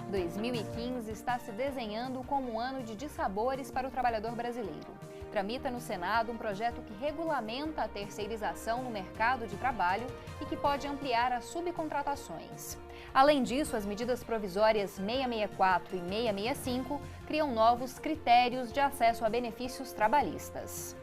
2015 está se desenhando como um ano de dissabores para o trabalhador brasileiro. Tramita no Senado um projeto que regulamenta a terceirização no mercado de trabalho e que pode ampliar as subcontratações. Além disso, as medidas provisórias 664 e 665 criam novos critérios de acesso a benefícios trabalhistas.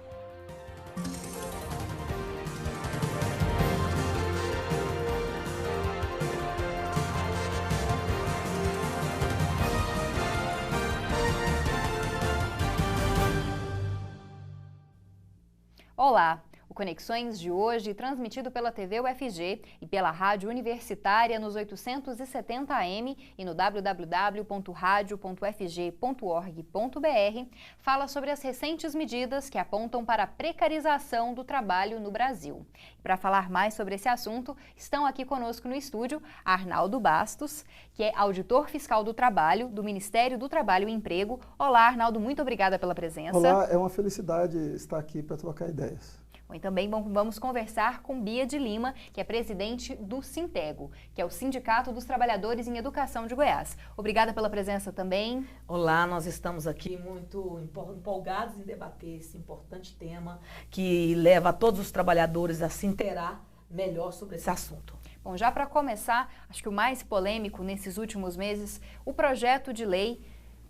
Olá! O Conexões de hoje, transmitido pela TV UFG e pela Rádio Universitária nos 870 AM e no www.radio.ufg.org.br, fala sobre as recentes medidas que apontam para a precarização do trabalho no Brasil. Para falar mais sobre esse assunto, estão aqui conosco no estúdio Arnaldo Bastos, que é auditor fiscal do trabalho do Ministério do Trabalho e Emprego. Olá, Arnaldo, muito obrigada pela presença. Olá, é uma felicidade estar aqui para trocar ideias. E também vamos conversar com Bia de Lima, que é presidente do Sintego, que é o Sindicato dos Trabalhadores em Educação de Goiás. Obrigada pela presença também. Olá, nós estamos aqui muito empolgados em debater esse importante tema que leva todos os trabalhadores a se inteirar melhor sobre esse assunto. Bom, já para começar, acho que o mais polêmico nesses últimos meses, o projeto de lei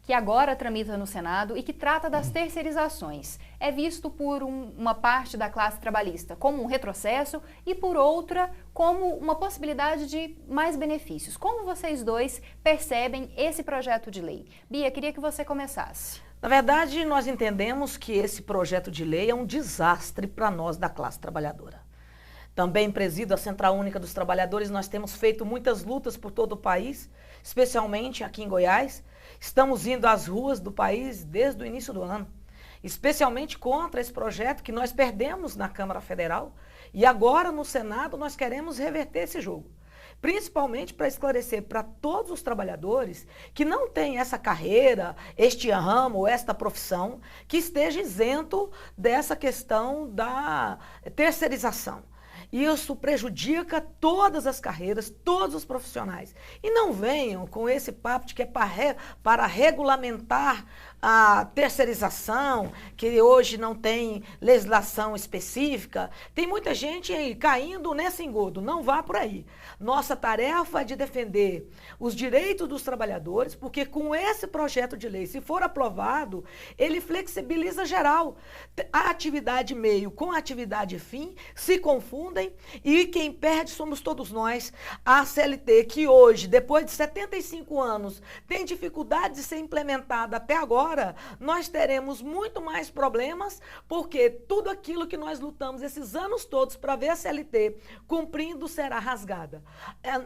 que agora tramita no Senado e que trata das terceirizações. É visto por uma parte da classe trabalhista como um retrocesso e por outra como uma possibilidade de mais benefícios. Como vocês dois percebem esse projeto de lei? Bia, queria que você começasse. Na verdade, nós entendemos que esse projeto de lei é um desastre para nós da classe trabalhadora. Também presido a Central Única dos Trabalhadores, nós temos feito muitas lutas por todo o país, especialmente aqui em Goiás. Estamos indo às ruas do país desde o início do ano, especialmente contra esse projeto que nós perdemos na Câmara Federal e agora no Senado nós queremos reverter esse jogo. Principalmente para esclarecer para todos os trabalhadores que não têm essa carreira, este ramo, esta profissão, que esteja isento dessa questão da terceirização. Isso prejudica todas as carreiras, todos os profissionais. E não venham com esse papo de que é para regulamentar a terceirização, que hoje não tem legislação específica. Tem muita gente aí caindo nesse engodo, não vá por aí. Nossa tarefa é de defender os direitos dos trabalhadores, porque com esse projeto de lei, se for aprovado, ele flexibiliza geral. A atividade meio com a atividade fim se confundem e quem perde somos todos nós. A CLT, que hoje, depois de 75 anos, tem dificuldade de ser implementada até agora, nós teremos muito mais problemas, porque tudo aquilo que nós lutamos esses anos todos para ver a CLT cumprindo será rasgada.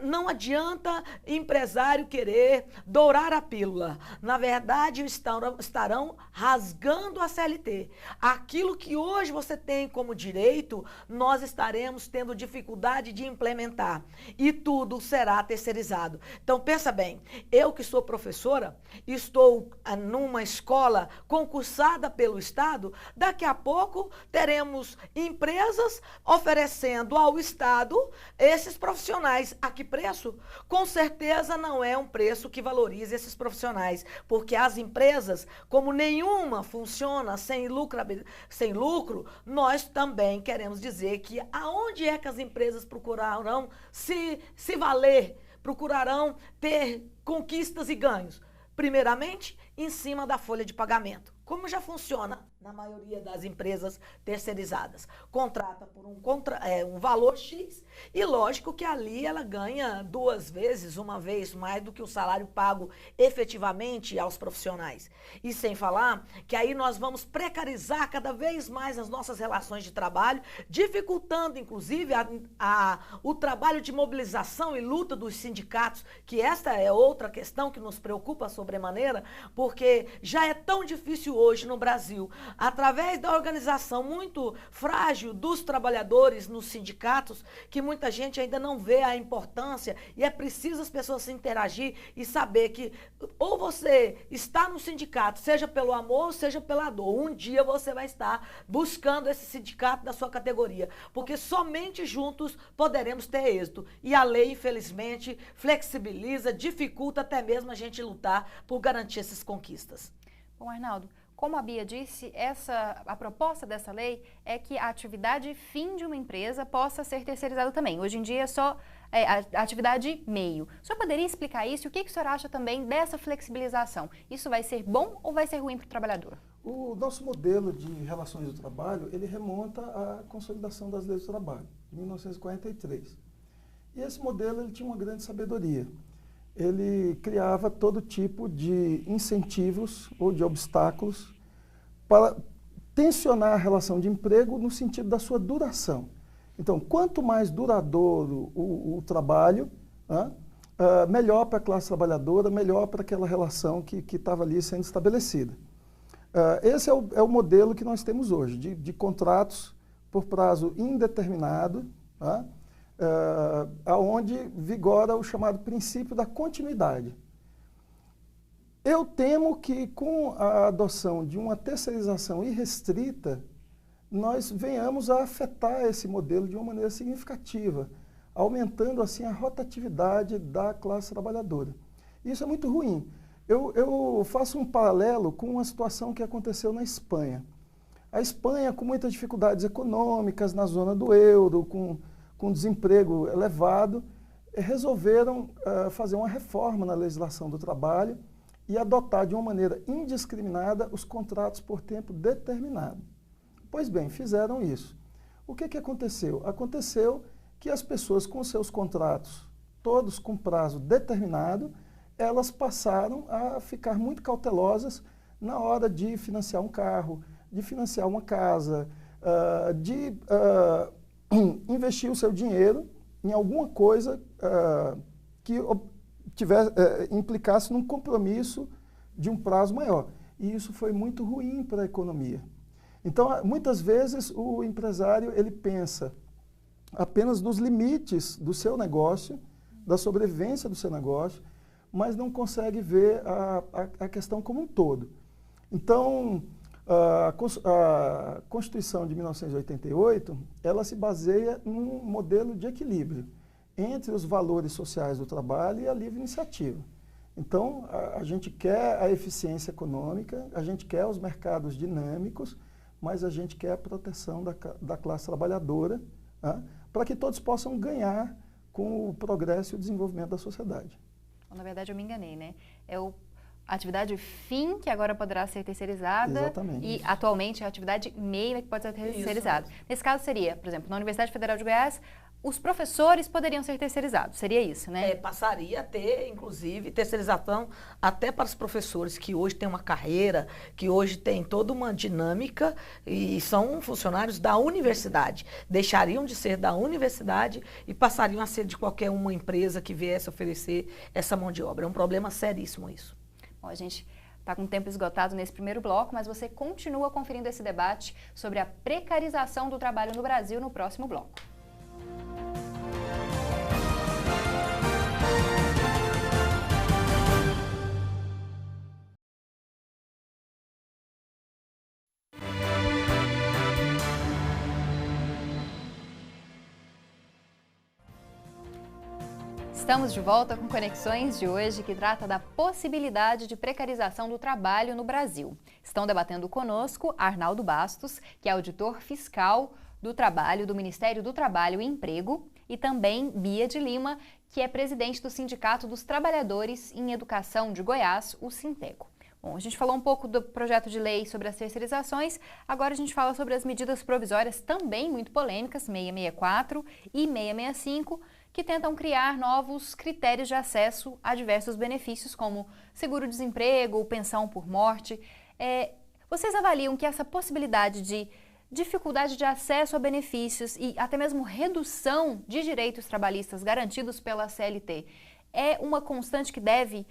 Não adianta empresário querer dourar a pílula. Na verdade, estarão rasgando a CLT. Aquilo que hoje você tem como direito, nós estaremos tendo dificuldade de implementar. E tudo será terceirizado. Então, pensa bem, eu que sou professora, estou numa escola concursada pelo Estado, daqui a pouco teremos empresas oferecendo ao Estado esses profissionais. A que preço? Com certeza não é um preço que valorize esses profissionais, porque as empresas, como nenhuma funciona sem lucro, nós também queremos dizer que aonde é que as empresas procurarão se valer, procurarão ter conquistas e ganhos? Primeiramente, em cima da folha de pagamento. Como já funciona na maioria das empresas terceirizadas? Contrata por um valor X e lógico que ali ela ganha duas vezes, uma vez mais do que o salário pago efetivamente aos profissionais. E sem falar que aí nós vamos precarizar cada vez mais as nossas relações de trabalho, dificultando inclusive o trabalho de mobilização e luta dos sindicatos, que esta é outra questão que nos preocupa sobremaneira, porque já é tão difícil hoje no Brasil, através da organização muito frágil dos trabalhadores nos sindicatos, que muita gente ainda não vê a importância e é preciso as pessoas se interagir e saber que ou você está no sindicato, seja pelo amor, seja pela dor, um dia você vai estar buscando esse sindicato da sua categoria, porque somente juntos poderemos ter êxito. E a lei, infelizmente, flexibiliza, dificulta até mesmo a gente lutar por garantir essas conquistas. Bom, Arnaldo, como a Bia disse, a proposta dessa lei é que a atividade fim de uma empresa possa ser terceirizada também. Hoje em dia é só a atividade meio. O senhor poderia explicar isso? O que o senhor acha também dessa flexibilização? Isso vai ser bom ou vai ser ruim para o trabalhador? O nosso modelo de relações do trabalho, ele remonta à consolidação das leis do trabalho, de 1943. E esse modelo ele tinha uma grande sabedoria. Ele criava todo tipo de incentivos ou de obstáculos para tensionar a relação de emprego no sentido da sua duração. Então, quanto mais duradouro o trabalho, melhor para a classe trabalhadora, melhor para aquela relação que estava ali sendo estabelecida. Esse é o modelo que nós temos hoje, de contratos por prazo indeterminado, aonde vigora o chamado princípio da continuidade. Eu temo que com a adoção de uma terceirização irrestrita, nós venhamos a afetar esse modelo de uma maneira significativa, aumentando assim a rotatividade da classe trabalhadora. Isso é muito ruim. Eu faço um paralelo com uma situação que aconteceu na Espanha. A Espanha, com muitas dificuldades econômicas na zona do euro, com desemprego elevado, resolveram fazer uma reforma na legislação do trabalho e adotar de uma maneira indiscriminada os contratos por tempo determinado. Pois bem, fizeram isso. O que aconteceu? Aconteceu que as pessoas com seus contratos, todos com prazo determinado, elas passaram a ficar muito cautelosas na hora de financiar um carro, de financiar uma casa, de investir o seu dinheiro em alguma coisa que implicasse num compromisso de um prazo maior. E isso foi muito ruim para a economia. Então, muitas vezes, o empresário ele pensa apenas nos limites do seu negócio, da sobrevivência do seu negócio, mas não consegue ver a questão como um todo. Então, a Constituição de 1988, ela se baseia num modelo de equilíbrio entre os valores sociais do trabalho e a livre iniciativa. Então, a gente quer a eficiência econômica, a gente quer os mercados dinâmicos, mas a gente quer a proteção da classe trabalhadora, para que todos possam ganhar com o progresso e o desenvolvimento da sociedade. Na verdade, eu me enganei, né? É a atividade fim, que agora poderá ser terceirizada. Exatamente. E atualmente a atividade meio que pode ser terceirizada. Nesse caso seria, por exemplo, na Universidade Federal de Goiás, os professores poderiam ser terceirizados, seria isso, né? Passaria a ter, inclusive, terceirização até para os professores que hoje têm uma carreira, que hoje têm toda uma dinâmica e são funcionários da universidade. Deixariam de ser da universidade e passariam a ser de qualquer uma empresa que viesse oferecer essa mão de obra. É um problema seríssimo isso. Bom, a gente está com o tempo esgotado nesse primeiro bloco, mas você continua conferindo esse debate sobre a precarização do trabalho no Brasil no próximo bloco. Estamos de volta com Conexões de hoje, que trata da possibilidade de precarização do trabalho no Brasil. Estão debatendo conosco Arnaldo Bastos, que é auditor fiscal do trabalho do Ministério do Trabalho e Emprego, e também Bia de Lima, que é presidente do Sindicato dos Trabalhadores em Educação de Goiás, o Sintego. Bom, a gente falou um pouco do projeto de lei sobre as terceirizações, agora a gente fala sobre as medidas provisórias também muito polêmicas, 664 e 665, que tentam criar novos critérios de acesso a diversos benefícios, como seguro-desemprego, pensão por morte. Vocês avaliam que essa possibilidade de dificuldade de acesso a benefícios e até mesmo redução de direitos trabalhistas garantidos pela CLT é uma constante que deve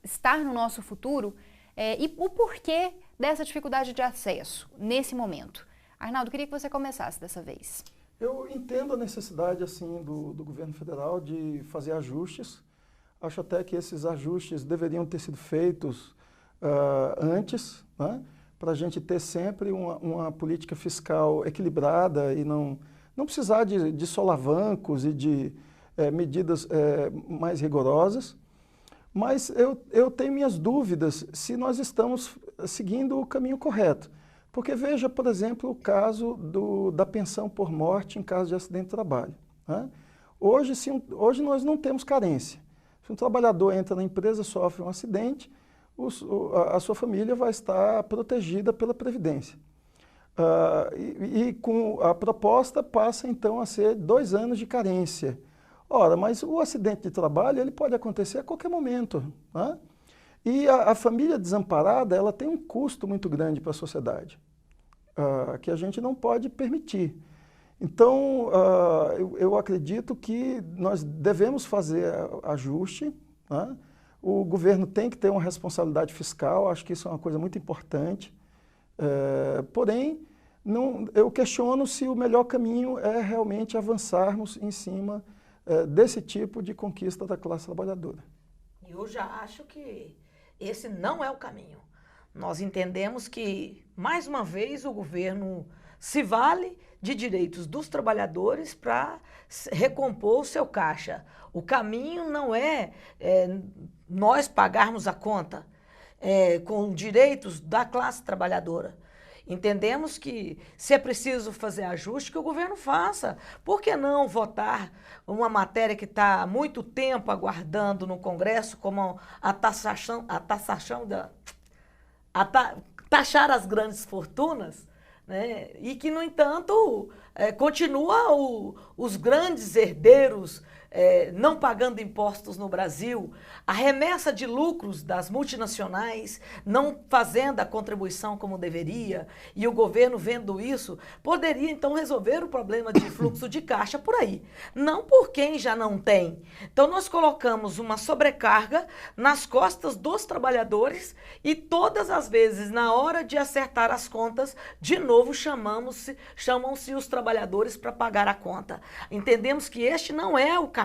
estar no nosso futuro? e o porquê dessa dificuldade de acesso nesse momento. Arnaldo, queria que você começasse dessa vez. Eu entendo a necessidade assim, do governo federal de fazer ajustes. Acho até que esses ajustes deveriam ter sido feitos antes, né? Para a gente ter sempre uma política fiscal equilibrada e não precisar de solavancos e de medidas mais rigorosas. Mas eu tenho minhas dúvidas se nós estamos seguindo o caminho correto. Porque veja, por exemplo, o caso da pensão por morte em caso de acidente de trabalho, né? Hoje nós não temos carência. Se um trabalhador entra na empresa, sofre um acidente, a sua família vai estar protegida pela Previdência. Com a proposta passa então a ser 2 anos de carência. Ora, mas o acidente de trabalho ele pode acontecer a qualquer momento, né? E a família desamparada ela tem um custo muito grande para a sociedade, que a gente não pode permitir. Então, eu acredito que nós devemos fazer ajuste, né? O governo tem que ter uma responsabilidade fiscal, acho que isso é uma coisa muito importante. Porém, eu questiono se o melhor caminho é realmente avançarmos em cima desse tipo de conquista da classe trabalhadora. Eu já acho que esse não é o caminho. Nós entendemos que, mais uma vez, o governo se vale de direitos dos trabalhadores para recompor o seu caixa. O caminho não é nós pagarmos a conta com direitos da classe trabalhadora. Entendemos que, se é preciso fazer ajuste, que o governo faça. Por que não votar uma matéria que está há muito tempo aguardando no Congresso, como taxar as grandes fortunas, né? E que, no entanto, continua os grandes herdeiros não pagando impostos no Brasil, a remessa de lucros das multinacionais não fazendo a contribuição como deveria, e o governo vendo isso, poderia então resolver o problema de fluxo de caixa por aí, não por quem já não tem. Então nós colocamos uma sobrecarga nas costas dos trabalhadores e todas as vezes, na hora de acertar as contas, de novo chamam-se os trabalhadores para pagar a conta. Entendemos que este não é o caminho.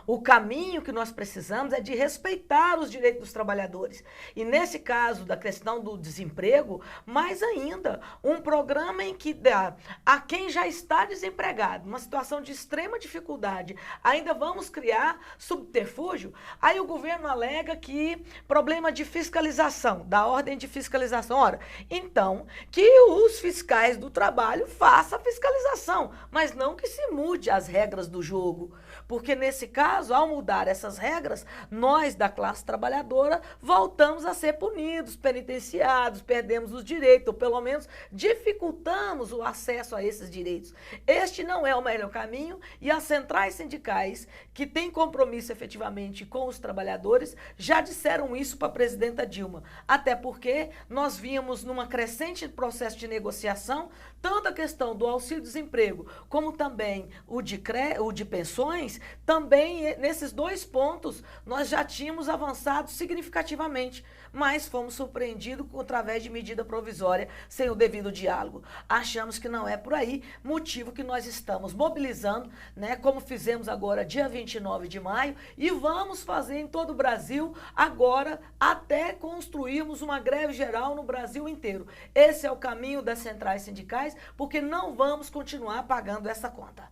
O caminho que nós precisamos é de respeitar os direitos dos trabalhadores. E nesse caso da questão do desemprego, mais ainda, um programa em que dá a quem já está desempregado, uma situação de extrema dificuldade, ainda vamos criar subterfúgio? Aí o governo alega que problema de fiscalização, da ordem de fiscalização. Ora, então, que os fiscais do trabalho façam a fiscalização, mas não que se mude as regras do jogo. Porque nesse caso, ao mudar essas regras, nós da classe trabalhadora voltamos a ser punidos, penitenciados, perdemos os direitos, ou pelo menos dificultamos o acesso a esses direitos. Este não é o melhor caminho e as centrais sindicais, que têm compromisso efetivamente com os trabalhadores, já disseram isso para a presidenta Dilma. Até porque nós vínhamos numa crescente processo de negociação, tanto a questão do auxílio-desemprego, como também o de pensões, também nesses 2 pontos nós já tínhamos avançado significativamente, mas fomos surpreendidos através de medida provisória sem o devido diálogo. Achamos que não é por aí, motivo que nós estamos mobilizando, né, como fizemos agora dia 29 de maio, e vamos fazer em todo o Brasil agora até construirmos uma greve geral no Brasil inteiro. Esse é o caminho das centrais sindicais, porque não vamos continuar pagando essa conta.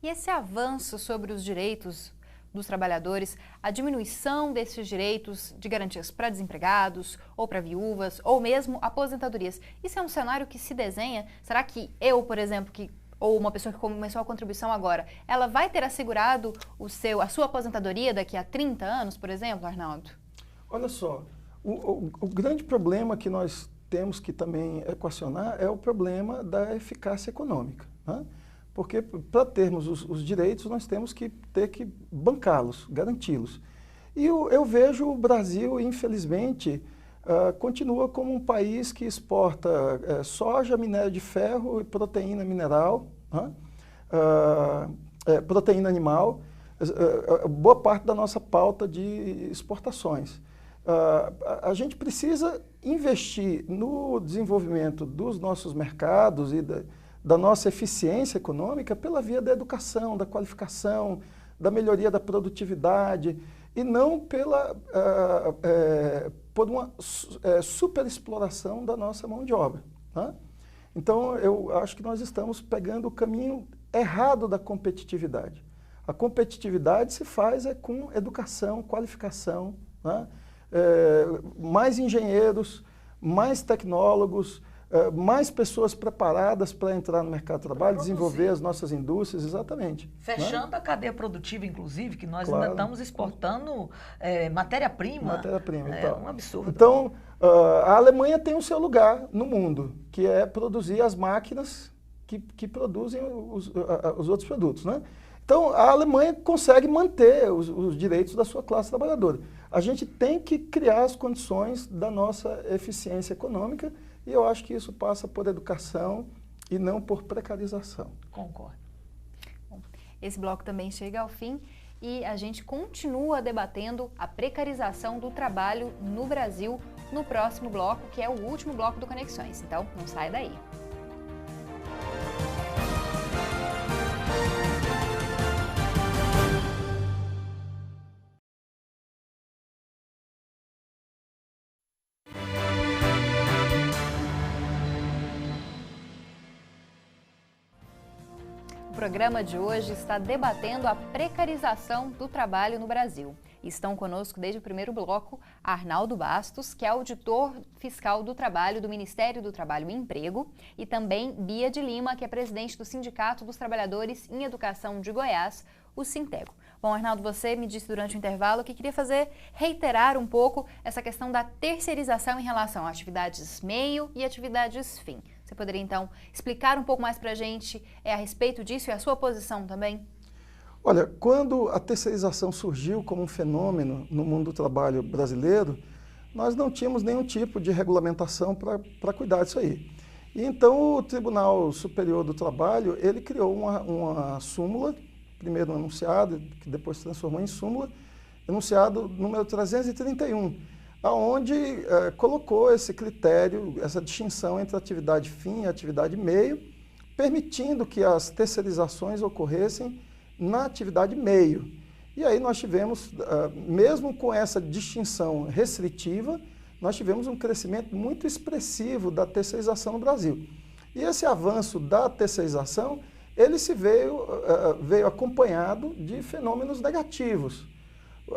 E esse avanço sobre os direitos dos trabalhadores, a diminuição desses direitos de garantias para desempregados, ou para viúvas, ou mesmo aposentadorias, isso é um cenário que se desenha? Será que eu, por exemplo, ou uma pessoa que começou a contribuição agora, ela vai ter assegurado a sua aposentadoria daqui a 30 anos, por exemplo, Arnaldo? Olha só, o grande problema que nós temos que também equacionar é o problema da eficácia econômica, né? Porque para termos os direitos, nós temos que ter que bancá-los, garanti-los. E eu vejo o Brasil, infelizmente, continua como um país que exporta soja, minério de ferro e proteína mineral, né? Proteína animal, boa parte da nossa pauta de exportações. A gente precisa investir no desenvolvimento dos nossos mercados e da nossa eficiência econômica pela via da educação, da qualificação, da melhoria da produtividade e não por uma superexploração da nossa mão de obra. Tá? Então, eu acho que nós estamos pegando o caminho errado da competitividade. A competitividade se faz com educação, qualificação, né? Mais engenheiros, mais tecnólogos, mais pessoas preparadas para entrar no mercado de trabalho, desenvolver as nossas indústrias, exatamente. Fechando, né? a cadeia produtiva, inclusive, que nós Claro. ainda estamos exportando matéria-prima. Matéria-prima. É um absurdo. Então, a Alemanha tem o seu lugar no mundo, que é produzir as máquinas que produzem os outros produtos, né? Então, a Alemanha consegue manter os direitos da sua classe trabalhadora. A gente tem que criar as condições da nossa eficiência econômica e eu acho que isso passa por educação e não por precarização. Concordo. Bom, esse bloco também chega ao fim e a gente continua debatendo a precarização do trabalho no Brasil no próximo bloco, que é o último bloco do Conexões. Então, não sai daí. O programa de hoje está debatendo a precarização do trabalho no Brasil. Estão conosco desde o primeiro bloco Arnaldo Bastos, que é auditor fiscal do trabalho do Ministério do Trabalho e Emprego, e também Bia de Lima, que é presidente do Sindicato dos Trabalhadores em Educação de Goiás, o Sintego. Bom, Arnaldo, você me disse durante o intervalo que queria reiterar um pouco essa questão da terceirização em relação a atividades meio e atividades fim. Você poderia, então, explicar um pouco mais para a gente a respeito disso e a sua posição também? Olha, quando a terceirização surgiu como um fenômeno no mundo do trabalho brasileiro, nós não tínhamos nenhum tipo de regulamentação para cuidar disso aí. E então o Tribunal Superior do Trabalho, ele criou uma súmula, primeiro um enunciado, que depois se transformou em súmula, enunciado número 331, aonde colocou esse critério, essa distinção entre atividade fim e atividade meio, permitindo que as terceirizações ocorressem na atividade meio. E aí nós tivemos, mesmo com essa distinção restritiva, nós tivemos um crescimento muito expressivo da terceirização no Brasil. E esse avanço da terceirização, ele veio acompanhado de fenômenos negativos.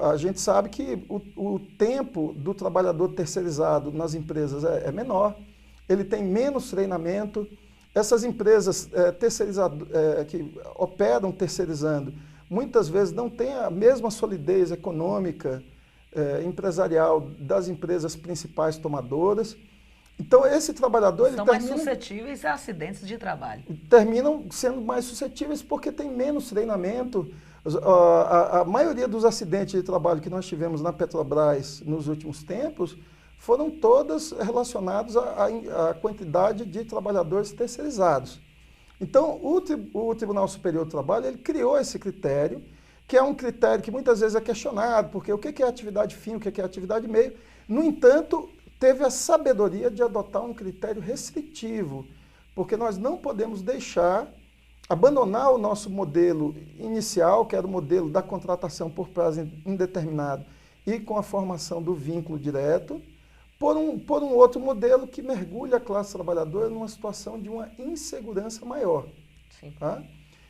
A gente sabe que o tempo do trabalhador terceirizado nas empresas é menor, ele tem menos treinamento. Essas empresas que operam terceirizando, muitas vezes não têm a mesma solidez econômica, empresarial das empresas principais tomadoras. Então, esse trabalhador... São mais suscetíveis a acidentes de trabalho. Terminam sendo mais suscetíveis porque tem menos treinamento. A maioria dos acidentes de trabalho que nós tivemos na Petrobras nos últimos tempos foram todas relacionados à quantidade de trabalhadores terceirizados. Então, o Tribunal Superior do Trabalho, ele criou esse critério, que é um critério que muitas vezes é questionado, porque o que é atividade fim, o que é atividade meio. No entanto, teve a sabedoria de adotar um critério restritivo, porque nós não podemos abandonar o nosso modelo inicial, que era o modelo da contratação por prazo indeterminado e com a formação do vínculo direto, por um outro modelo que mergulha a classe trabalhadora numa situação de uma insegurança maior. Sim. Tá?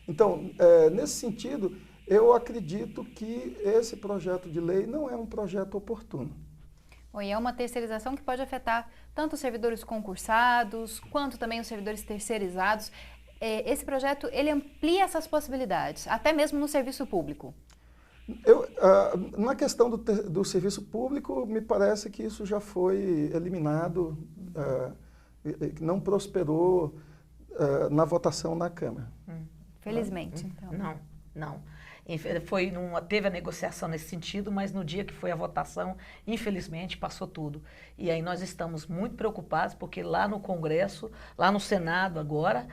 Então, nesse sentido, eu acredito que esse projeto de lei não é um projeto oportuno. Bom, e é uma terceirização que pode afetar tanto os servidores concursados, quanto também os servidores terceirizados. Esse projeto, ele amplia essas possibilidades, até mesmo no serviço público. Na questão do serviço público, me parece que isso já foi eliminado, não prosperou na votação na Câmara. Felizmente, então. Não. Teve a negociação nesse sentido, mas no dia que foi a votação, infelizmente, passou tudo. E aí nós estamos muito preocupados, porque lá no Congresso, lá no Senado agora,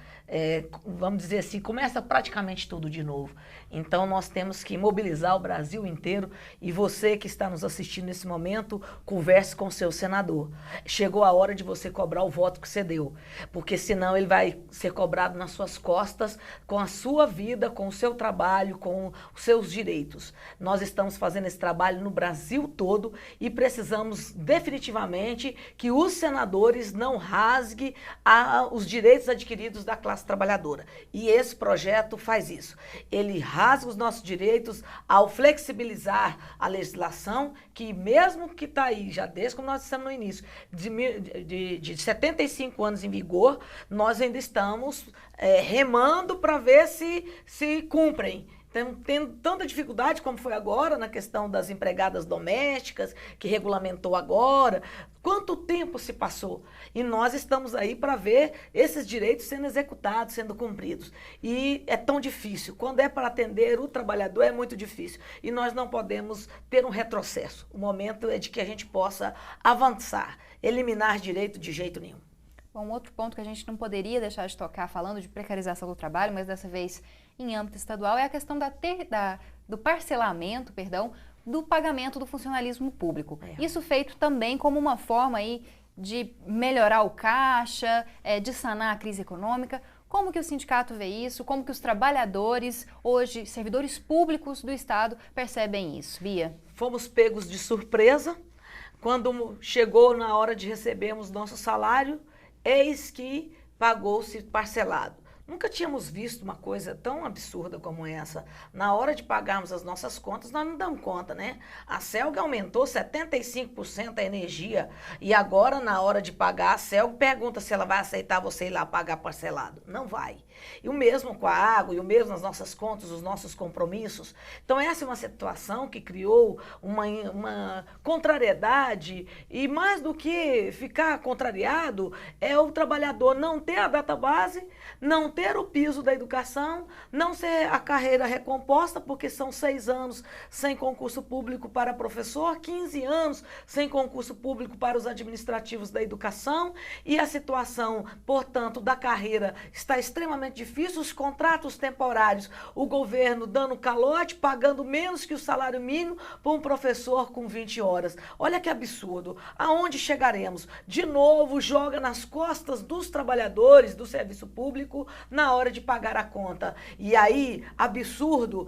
vamos dizer assim, começa praticamente tudo de novo. Então nós temos que mobilizar o Brasil inteiro, e você que está nos assistindo nesse momento, converse com o seu senador. Chegou a hora de você cobrar o voto que você deu, porque senão ele vai ser cobrado nas suas costas, com a sua vida, com o seu trabalho, com os seus direitos. Nós estamos fazendo esse trabalho no Brasil todo e precisamos definitivamente que os senadores não rasguem os direitos adquiridos da classe trabalhadora. E esse projeto faz isso. Ele rasga os nossos direitos ao flexibilizar a legislação, que mesmo que está aí, já desde como nós dissemos no início, de 75 anos em vigor, nós ainda estamos remando para ver se cumprem. Tendo tanta dificuldade como foi agora na questão das empregadas domésticas, que regulamentou agora. Quanto tempo se passou? E nós estamos aí para ver esses direitos sendo executados, sendo cumpridos. E é tão difícil. Quando é para atender o trabalhador, é muito difícil. E nós não podemos ter um retrocesso. O momento é de que a gente possa avançar, eliminar direito de jeito nenhum. Bom, outro ponto que a gente não poderia deixar de tocar, falando de precarização do trabalho, mas dessa vez em âmbito estadual, é a questão do parcelamento, do pagamento do funcionalismo público. Isso feito também como uma forma aí de melhorar o caixa, de sanar a crise econômica. Como que o sindicato vê isso? Como que os trabalhadores, hoje, servidores públicos do Estado, percebem isso? Bia? Fomos pegos de surpresa quando chegou na hora de recebermos nosso salário. Eis que pagou-se parcelado. Nunca tínhamos visto uma coisa tão absurda como essa. Na hora de pagarmos as nossas contas, nós não damos conta, né? A CELG aumentou 75% a energia e agora, na hora de pagar, a CELG pergunta se ela vai aceitar você ir lá pagar parcelado. Não vai. E o mesmo com a água, e o mesmo nas nossas contas, os nossos compromissos. Então, essa é uma situação que criou uma contrariedade, e mais do que ficar contrariado, é o trabalhador não ter a database, não ter o piso da educação, não ser a carreira recomposta, porque são 6 anos sem concurso público para professor, 15 anos sem concurso público para os administrativos da educação, e a situação, portanto, da carreira está extremamente difícil, os contratos temporários, o governo dando calote, pagando menos que o salário mínimo para um professor com 20 horas. Olha que absurdo. Aonde chegaremos? De novo, joga nas costas dos trabalhadores do serviço público na hora de pagar a conta. E aí, absurdo,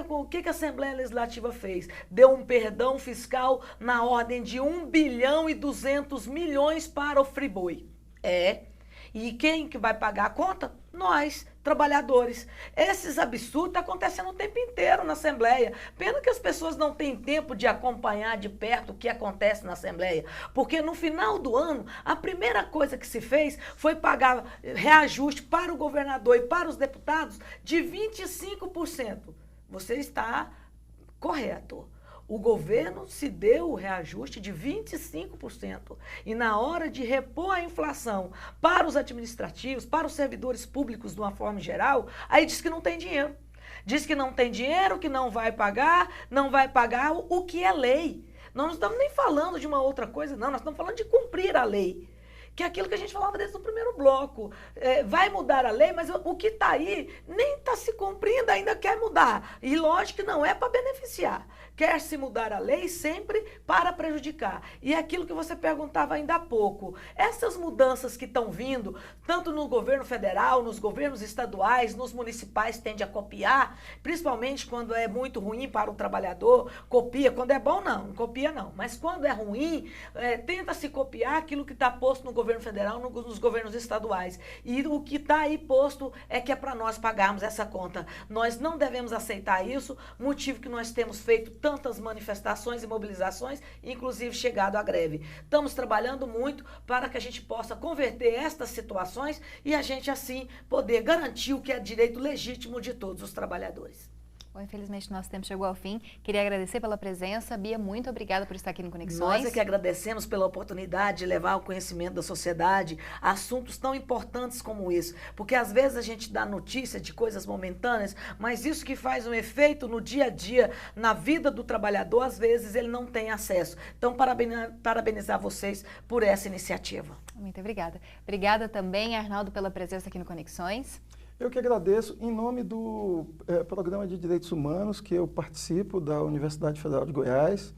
o que a Assembleia Legislativa fez? Deu um perdão fiscal na ordem de 1.200 bilhões para o Friboi. E quem que vai pagar a conta? Nós, trabalhadores. Esses absurdos estão acontecendo o tempo inteiro na Assembleia. Pena que as pessoas não têm tempo de acompanhar de perto o que acontece na Assembleia. Porque no final do ano, a primeira coisa que se fez foi pagar reajuste para o governador e para os deputados de 25%. Você está correto. O governo se deu o reajuste de 25%. E na hora de repor a inflação para os administrativos, para os servidores públicos de uma forma geral, aí diz que não tem dinheiro. Diz que não tem dinheiro, que não vai pagar o que é lei. Nós não estamos nem falando de uma outra coisa, não. Nós estamos falando de cumprir a lei. Que é aquilo que a gente falava desde o primeiro bloco. Vai mudar a lei, mas o que está aí nem está se cumprindo, ainda quer mudar. E lógico que não é para beneficiar. Quer se mudar a lei sempre para prejudicar. E é aquilo que você perguntava ainda há pouco. Essas mudanças que estão vindo, tanto no governo federal, nos governos estaduais, nos municipais, tende a copiar, principalmente quando é muito ruim para o trabalhador, copia. Quando é bom, não copia não. Mas quando é ruim, tenta se copiar aquilo que está posto no governo federal, nos governos estaduais. E o que está aí posto é que é para nós pagarmos essa conta. Nós não devemos aceitar isso, motivo que nós temos feito tantas manifestações e mobilizações, inclusive chegado à greve. Estamos trabalhando muito para que a gente possa converter estas situações e a gente assim poder garantir o que é direito legítimo de todos os trabalhadores. Bom, infelizmente, nosso tempo chegou ao fim. Queria agradecer pela presença. Bia, muito obrigada por estar aqui no Conexões. Nós é que agradecemos pela oportunidade de levar ao conhecimento da sociedade assuntos tão importantes como isso. Porque às vezes a gente dá notícia de coisas momentâneas, mas isso que faz um efeito no dia a dia, na vida do trabalhador, às vezes ele não tem acesso. Então, parabenizar vocês por essa iniciativa. Muito obrigada. Obrigada também, Arnaldo, pela presença aqui no Conexões. Eu que agradeço, em nome do Programa de Direitos Humanos, que eu participo da Universidade Federal de Goiás,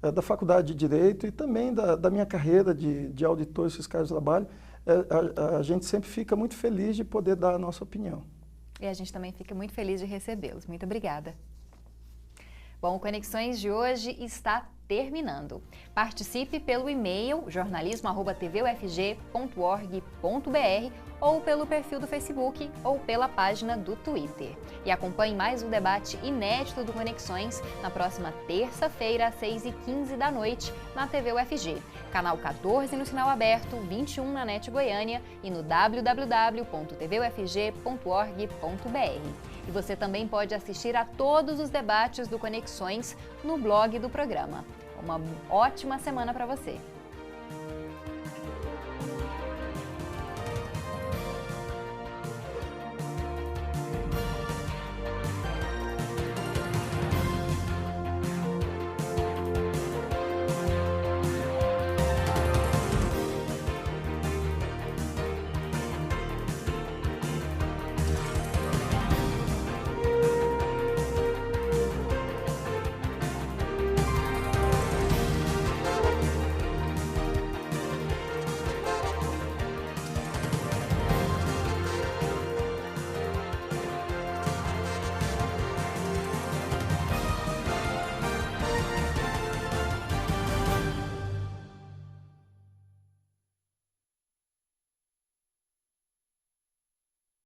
da Faculdade de Direito e também da minha carreira de auditores fiscais do trabalho, a gente sempre fica muito feliz de poder dar a nossa opinião. E a gente também fica muito feliz de recebê-los. Muito obrigada. Bom, o Conexões de hoje está terminando. Participe pelo e-mail jornalismo@tvufg.org.br ou pelo perfil do Facebook ou pela página do Twitter. E acompanhe mais um debate inédito do Conexões na próxima terça-feira, às 6h15 da noite, na TV UFG. Canal 14 no sinal aberto, 21 na NET Goiânia e no www.tvufg.org.br. E você também pode assistir a todos os debates do Conexões no blog do programa. Uma ótima semana para você!